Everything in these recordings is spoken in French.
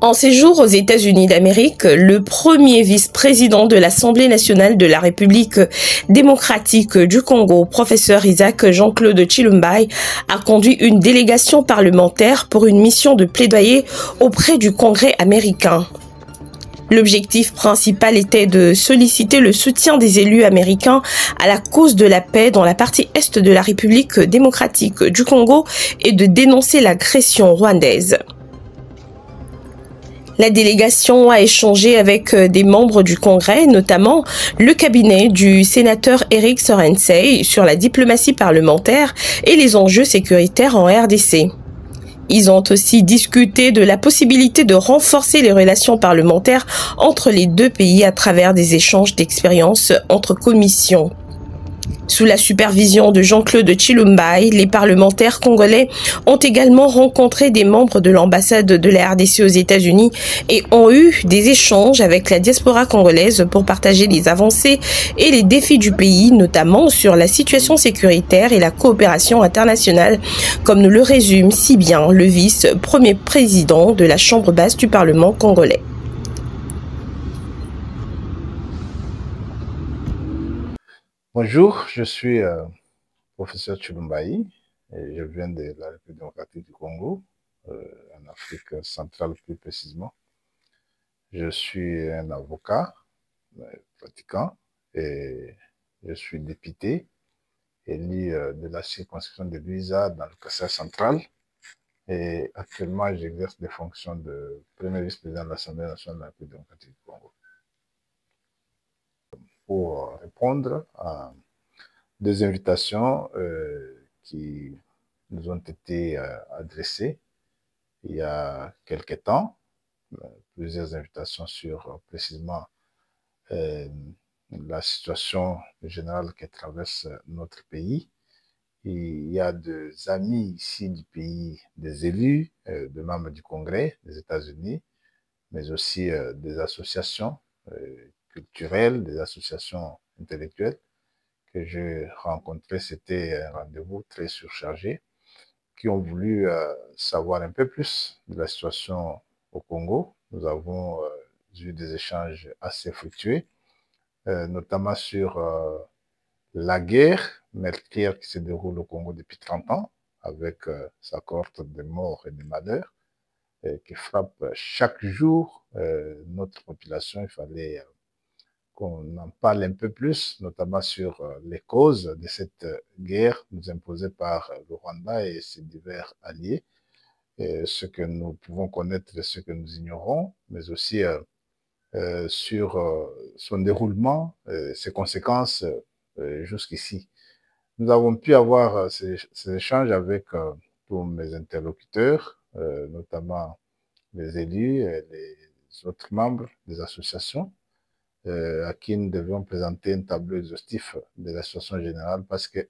En séjour aux États-Unis d'Amérique, le premier vice-président de l'Assemblée nationale de la République démocratique du Congo, professeur Isaac Jean-Claude Chilumbai, a conduit une délégation parlementaire pour une mission de plaidoyer auprès du Congrès américain. L'objectif principal était de solliciter le soutien des élus américains à la cause de la paix dans la partie est de la République démocratique du Congo et de dénoncer l'agression rwandaise. La délégation a échangé avec des membres du Congrès, notamment le cabinet du sénateur Eric Sorensei sur la diplomatie parlementaire et les enjeux sécuritaires en RDC. Ils ont aussi discuté de la possibilité de renforcer les relations parlementaires entre les deux pays à travers des échanges d'expériences entre commissions. Sous la supervision de Jean-Claude Chilumbai, les parlementaires congolais ont également rencontré des membres de l'ambassade de la RDC aux États-Unis et ont eu des échanges avec la diaspora congolaise pour partager les avancées et les défis du pays, notamment sur la situation sécuritaire et la coopération internationale, comme nous le résume si bien le vice-premier président de la Chambre basse du Parlement congolais. Bonjour, je suis professeur Chilumbai et je viens de la République démocratique du Congo, en Afrique centrale plus précisément. Je suis un avocat pratiquant et je suis député élu de la circonscription de Luiza dans le Kassai central et actuellement j'exerce des fonctions de premier vice-président de l'Assemblée nationale de la République démocratique du Congo. Pour répondre à deux invitations qui nous ont été adressées il y a quelque temps, plusieurs invitations sur précisément la situation générale qui traverse notre pays. Il y a des amis ici du pays, des élus, des membres du Congrès des États-Unis, mais aussi des associations culturelles, des associations intellectuelles que j'ai rencontrées. C'était un rendez-vous très surchargé, qui ont voulu savoir un peu plus de la situation au Congo. Nous avons eu des échanges assez fructueux, notamment sur la guerre meurtrière qui se déroule au Congo depuis 30 ans, avec sa cohorte de morts et de malheurs, qui frappe chaque jour notre population. Il fallait qu'on en parle un peu plus, notamment sur les causes de cette guerre nous imposée par le Rwanda et ses divers alliés, ce que nous pouvons connaître et ce que nous ignorons, mais aussi sur son déroulement, ses conséquences jusqu'ici. Nous avons pu avoir ces échanges avec tous mes interlocuteurs, notamment les élus et les autres membres des associations, à qui nous devions présenter un tableau exhaustif de la situation générale, parce que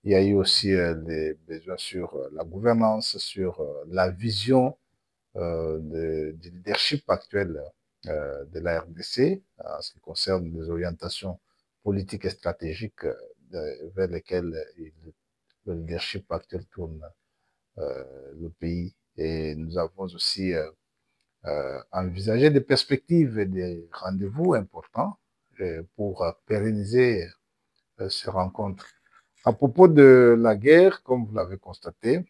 il y a eu aussi des besoins sur la gouvernance, sur la vision du leadership actuel de la RDC, en ce qui concerne les orientations politiques et stratégiques vers lesquelles le leadership actuel tourne le pays. Et nous avons aussi envisager des perspectives et des rendez-vous importants pour pérenniser ces rencontres. À propos de la guerre, comme vous l'avez constaté,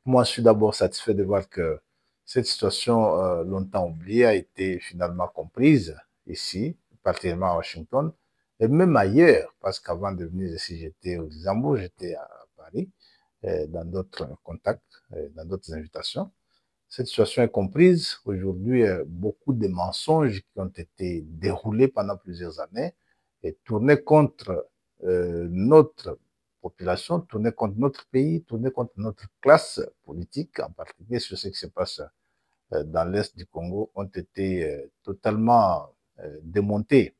moi je suis d'abord satisfait de voir que cette situation longtemps oubliée a été finalement comprise ici, particulièrement à Washington, et même ailleurs, parce qu'avant de venir ici, j'étais au Luxembourg, j'étais à Paris, dans d'autres contacts, dans d'autres invitations. Cette situation est comprise. Aujourd'hui, beaucoup de mensonges qui ont été déroulés pendant plusieurs années et tournés contre notre population, tournés contre notre pays, tournés contre notre classe politique, en particulier sur ce qui se passe dans l'Est du Congo, ont été totalement démontés.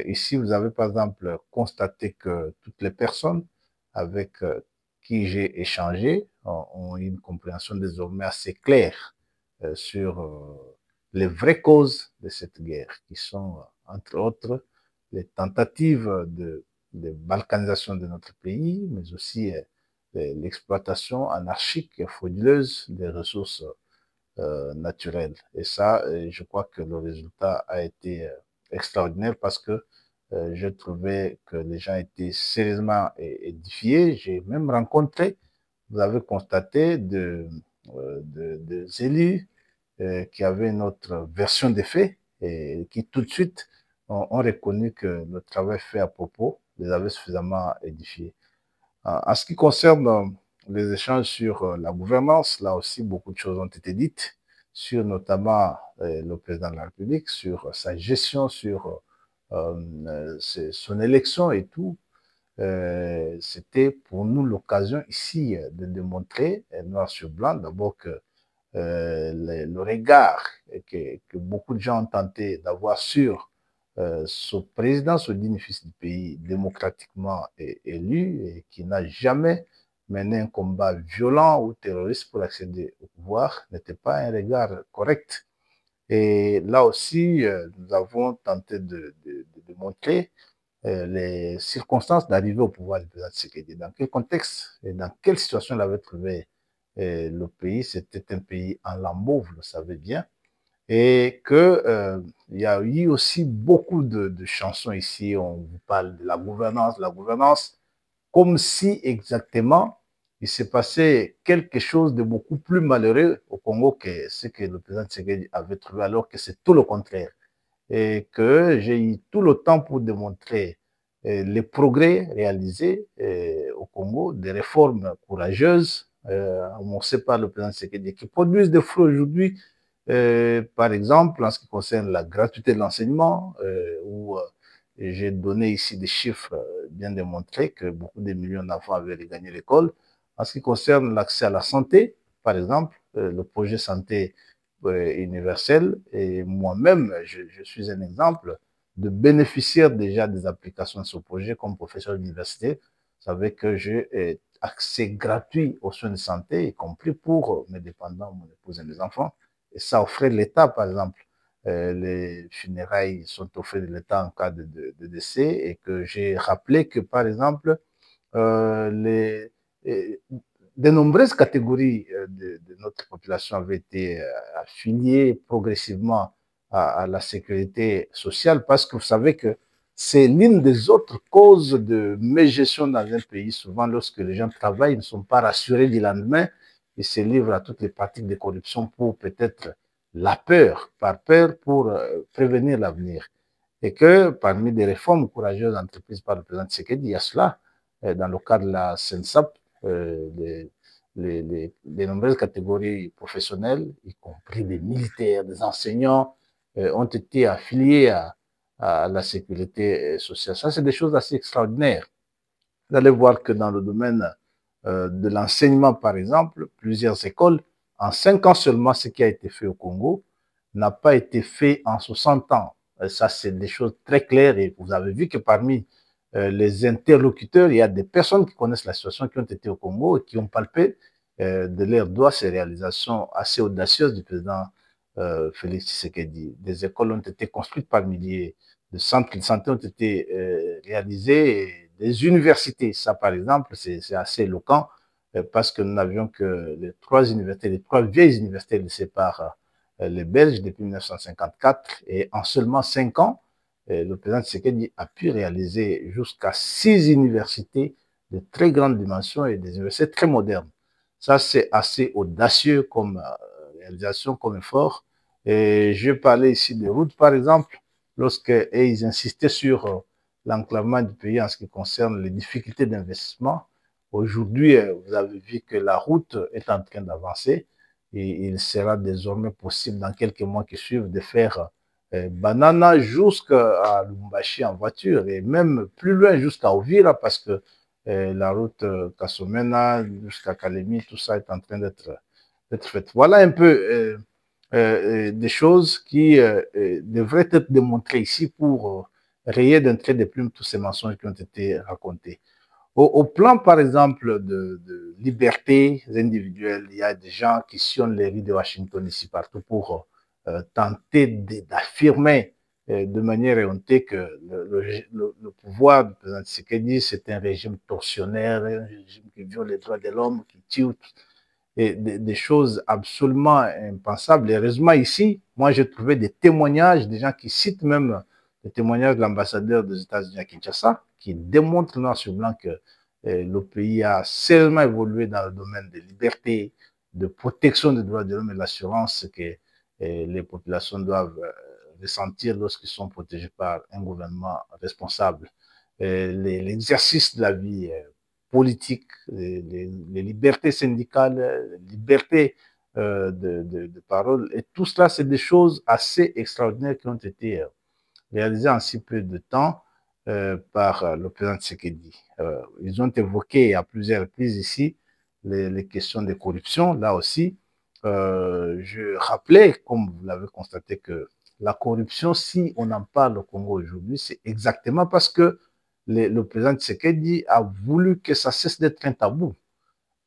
Ici, vous avez par exemple constaté que toutes les personnes avec qui j'ai échangé ont une compréhension désormais assez claire sur les vraies causes de cette guerre, qui sont, entre autres, les tentatives de balkanisation de notre pays, mais aussi l'exploitation anarchique et frauduleuse des ressources naturel. Et ça, je crois que le résultat a été extraordinaire parce que je trouvais que les gens étaient sérieusement édifiés. J'ai même rencontré, vous avez constaté, des élus qui avaient une autre version des faits et qui tout de suite ont reconnu que le travail fait à propos les avait suffisamment édifiés. En ce qui concerne les échanges sur la gouvernance, là aussi, beaucoup de choses ont été dites, sur notamment le président de la République, sur sa gestion, sur son élection et tout. C'était pour nous l'occasion ici de démontrer, noir sur blanc, d'abord que le regard que beaucoup de gens ont tenté d'avoir sur ce président, ce digne fils du pays démocratiquement élu et qui n'a jamais mené un combat violent ou terroriste pour accéder au pouvoir, n'était pas un regard correct. Et là aussi, nous avons tenté de montrer les circonstances d'arriver au pouvoir du président Tshisekedi. Dans quel contexte et dans quelle situation il avait trouvé le pays? C'était un pays en lambeaux, vous le savez bien. Et que il y a eu aussi beaucoup de chansons ici. On vous parle de la gouvernance, comme si exactement il s'est passé quelque chose de beaucoup plus malheureux au Congo que ce que le président Tshisekedi avait trouvé, alors que c'est tout le contraire et que j'ai eu tout le temps pour démontrer les progrès réalisés au Congo, des réformes courageuses amorcées par le président Tshisekedi qui produisent des fruits aujourd'hui, par exemple en ce qui concerne la gratuité de l'enseignement, où j'ai donné ici des chiffres bien démontrés que beaucoup de millions d'enfants avaient regagné l'école. En ce qui concerne l'accès à la santé, par exemple, le projet santé universel. Et moi-même, je suis un exemple de bénéficiaire déjà des applications de ce projet comme professeur d'université. Vous savez que j'ai accès gratuit aux soins de santé, y compris pour mes dépendants, mon épouse et mes enfants. Et ça offrait l'État, par exemple. Les funérailles sont offertes de l'État en cas de décès et que j'ai rappelé que, par exemple, les, de nombreuses catégories de notre population avaient été affiliées progressivement à la sécurité sociale parce que vous savez que c'est l'une des autres causes de mégestion dans un pays. Souvent, lorsque les gens travaillent, ils ne sont pas rassurés du lendemain et se livrent à toutes les pratiques de corruption pour peut-être la peur, par peur pour prévenir l'avenir. Et que parmi les réformes courageuses entreprises par le président Tshisekedi, il y a cela dans le cadre de la SENSAP, les nombreuses catégories professionnelles, y compris des militaires, des enseignants, ont été affiliés à la sécurité sociale. Ça, c'est des choses assez extraordinaires. Vous allez voir que dans le domaine de l'enseignement, par exemple, plusieurs écoles, en 5 ans seulement, ce qui a été fait au Congo n'a pas été fait en 60 ans. Ça, c'est des choses très claires et vous avez vu que parmi les interlocuteurs, il y a des personnes qui connaissent la situation, qui ont été au Congo et qui ont palpé de leurs doigts ces réalisations assez audacieuses du président Félix Tshisekedi. Des écoles ont été construites par milliers, de centres de santé ont été réalisés, et des universités. Ça, par exemple, c'est assez éloquent parce que nous n'avions que les 3 universités, les 3 vieilles universités laissées par les Belges depuis 1954 et en seulement 5 ans, le président Tshisekedi a pu réaliser jusqu'à 6 universités de très grande dimension et des universités très modernes. Ça, c'est assez audacieux comme réalisation, comme effort. Et je parlais ici des routes, par exemple, lorsque ils insistaient sur l'enclavement du pays en ce qui concerne les difficultés d'investissement. Aujourd'hui, vous avez vu que la route est en train d'avancer et il sera désormais possible dans quelques mois qui suivent de faire Banana jusqu'à Lubumbashi en voiture et même plus loin jusqu'à Ovira parce que la route Kasomena jusqu'à Kalemi, tout ça est en train d'être faite. Voilà un peu des choses qui devraient être démontrées ici pour rayer d'un trait de plume tous ces mensonges qui ont été racontés. Au plan, par exemple, de liberté individuelle, il y a des gens qui sillonnent les rues de Washington ici partout pour tenter d'affirmer de manière éhontée que le pouvoir du président Tshisekedi, c'est un régime tortionnaire, un régime qui viole les droits de l'homme, qui tue. et des choses absolument impensables. Et heureusement, ici, moi, j'ai trouvé des témoignages, des gens qui citent même les témoignages de l'ambassadeur des États-Unis à Kinshasa, qui démontrent noir sur blanc que le pays a sérieusement évolué dans le domaine des libertés, de protection des droits de l'homme et de l'assurance que les populations doivent ressentir lorsqu'ils sont protégés par un gouvernement responsable. L'exercice de la vie politique, les libertés syndicales, les libertés de parole, et tout cela, c'est des choses assez extraordinaires qui ont été réalisées en si peu de temps par le président Tshisekedi. Ils ont évoqué à plusieurs reprises ici les questions de corruption. Là aussi, je rappelais, comme vous l'avez constaté, que la corruption, si on en parle au Congo aujourd'hui, c'est exactement parce que le président Tshisekedi a voulu que ça cesse d'être un tabou.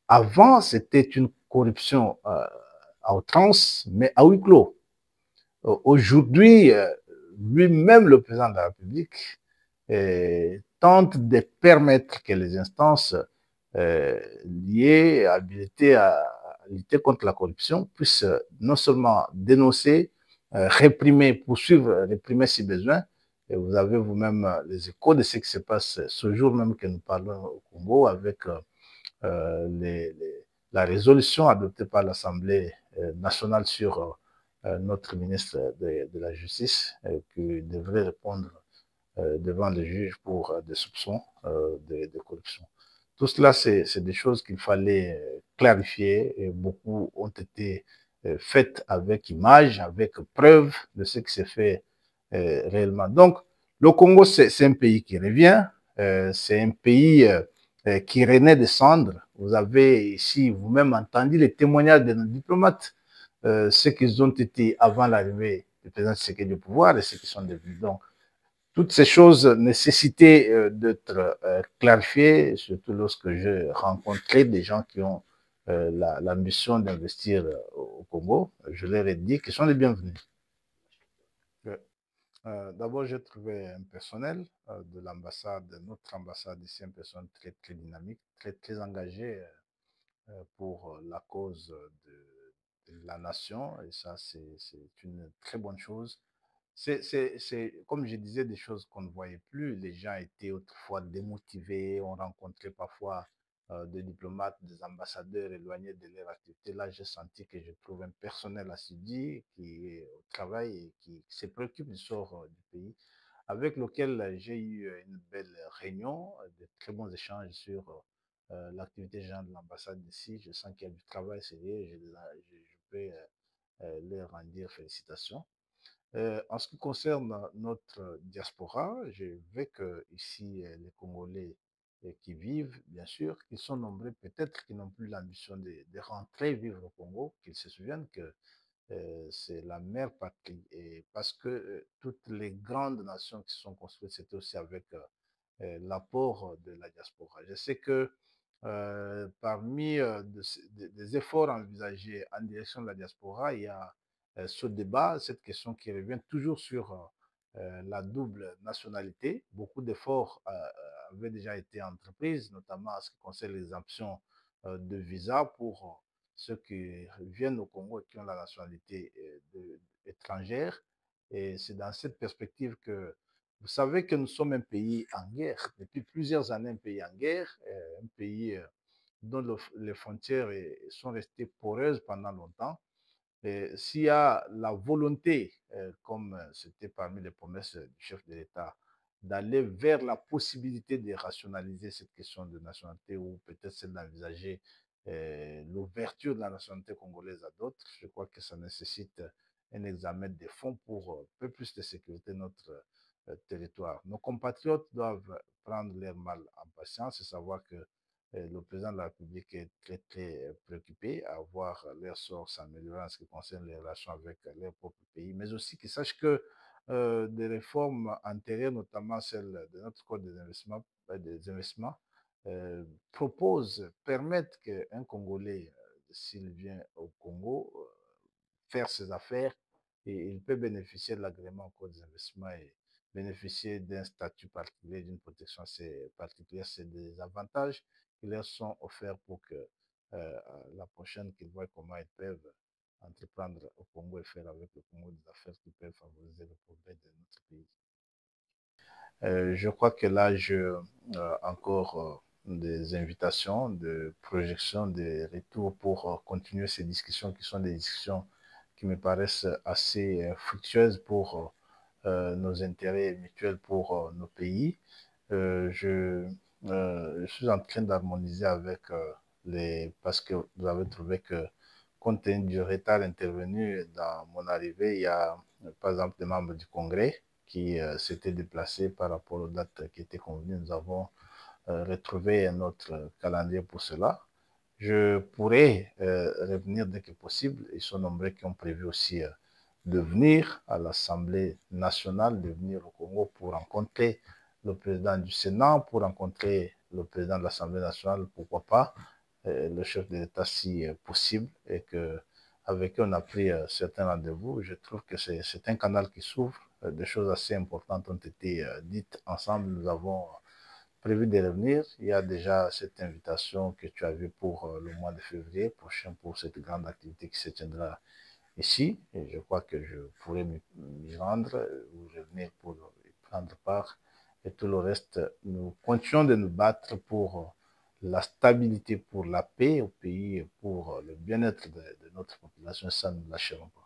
Avant, c'était une corruption à outrance, mais à huis clos. Aujourd'hui, lui-même, le président de la République, tente de permettre que les instances liées, habilitées à lutter contre la corruption puissent non seulement dénoncer, réprimer, poursuivre, réprimer si besoin. Et vous avez vous-même les échos de ce qui se passe ce jour même que nous parlons au Congo avec la résolution adoptée par l'Assemblée nationale sur notre ministre de la Justice qui devrait répondre devant les juges pour des soupçons de corruption. Tout cela, c'est des choses qu'il fallait clarifier et beaucoup ont été faites avec image, avec preuve de ce qui s'est fait réellement. Donc, le Congo, c'est un pays qui revient, c'est un pays qui renaît de cendres. Vous avez ici vous-même entendu les témoignages de nos diplomates, ceux qui ont été avant l'arrivée du président Tshisekedi au pouvoir et ceux qui sont devenus. Donc, toutes ces choses nécessitaient d'être clarifiées, surtout lorsque je rencontrais des gens qui ont l'ambition d'investir au Congo. Je leur ai dit qu'ils sont les bienvenus. D'abord, j'ai trouvé un personnel de l'ambassade, de notre ambassade ici, une personne très, très dynamique, très, très engagée pour la cause de la nation. Et ça, c'est une très bonne chose. C'est, comme je disais, des choses qu'on ne voyait plus. Les gens étaient autrefois démotivés. On rencontrait parfois des diplomates, des ambassadeurs éloignés de leur activité. Là, j'ai senti que je trouve un personnel assidu qui est au travail et qui se préoccupe du sort du pays, avec lequel j'ai eu une belle réunion, de très bons échanges sur l'activité générale de l'ambassade d'ici. Je sens qu'il y a du travail sérieux. Je peux leur en dire félicitations. En ce qui concerne notre diaspora, je veux que ici les Congolais qui vivent, bien sûr, ils sont nombreux, peut-être qu'ils n'ont plus l'ambition de rentrer vivre au Congo, qu'ils se souviennent que c'est la mère patrie. Et parce que toutes les grandes nations qui se sont construites, c'était aussi avec l'apport de la diaspora. Je sais que parmi des efforts envisagés en direction de la diaspora, il y a ce débat, cette question qui revient toujours sur la double nationalité. Beaucoup d'efforts avaient déjà été entrepris, notamment en ce qui concerne l'exemption de visa pour ceux qui viennent au Congo et qui ont la nationalité étrangère. Et c'est dans cette perspective que vous savez que nous sommes un pays en guerre, depuis plusieurs années, un pays en guerre, un pays dont les frontières sont restées poreuses pendant longtemps. S'il y a la volonté, comme c'était parmi les promesses du chef de l'État, d'aller vers la possibilité de rationaliser cette question de nationalité ou peut-être celle d'envisager l'ouverture de la nationalité congolaise à d'autres, je crois que ça nécessite un examen des fonds pour un peu plus de sécurité de notre territoire. Nos compatriotes doivent prendre leur mal en patience et savoir que le président de la République est très, très préoccupé à voir leur sort s'améliorer en ce qui concerne les relations avec leur propre pays, mais aussi qu'ils sachent que des réformes antérieures, notamment celle de notre Code des investissements permettent qu'un Congolais, s'il vient au Congo, faire ses affaires et il peut bénéficier de l'agrément au Code des investissements et bénéficier d'un statut particulier, d'une protection particulière. C'est des avantages qui leur sont offerts pour que la prochaine, qu'ils voient comment ils peuvent entreprendre au Congo et faire avec le Congo des affaires qui peuvent favoriser le progrès de notre pays. Je crois que là, encore des invitations, de projections, de retours pour continuer ces discussions qui sont des discussions qui me paraissent assez fructueuses pour nos intérêts mutuels pour nos pays. Je suis en train d'harmoniser avec parce que vous avez trouvé que compte tenu du retard intervenu dans mon arrivée, il y a par exemple des membres du Congrès qui s'étaient déplacés par rapport aux dates qui étaient convenues. Nous avons retrouvé notre calendrier pour cela. Je pourrais revenir dès que possible. Ils sont nombreux qui ont prévu aussi de venir à l'Assemblée nationale, de venir au Congo pour rencontrer le président du Sénat, pour rencontrer le président de l'Assemblée nationale, pourquoi pas, le chef de l'État si possible, et que avec eux on a pris certains rendez-vous. Je trouve que c'est un canal qui s'ouvre. Des choses assez importantes ont été dites ensemble. Nous avons prévu de revenir. Il y a déjà cette invitation que tu as vue pour le mois de février prochain pour cette grande activité qui se tiendra ici. Et je crois que je pourrais m'y rendre ou revenir pour y prendre part. Et tout le reste, nous continuons de nous battre pour la stabilité, pour la paix au pays, pour le bien-être de notre population. Ça, nous ne lâcherons pas.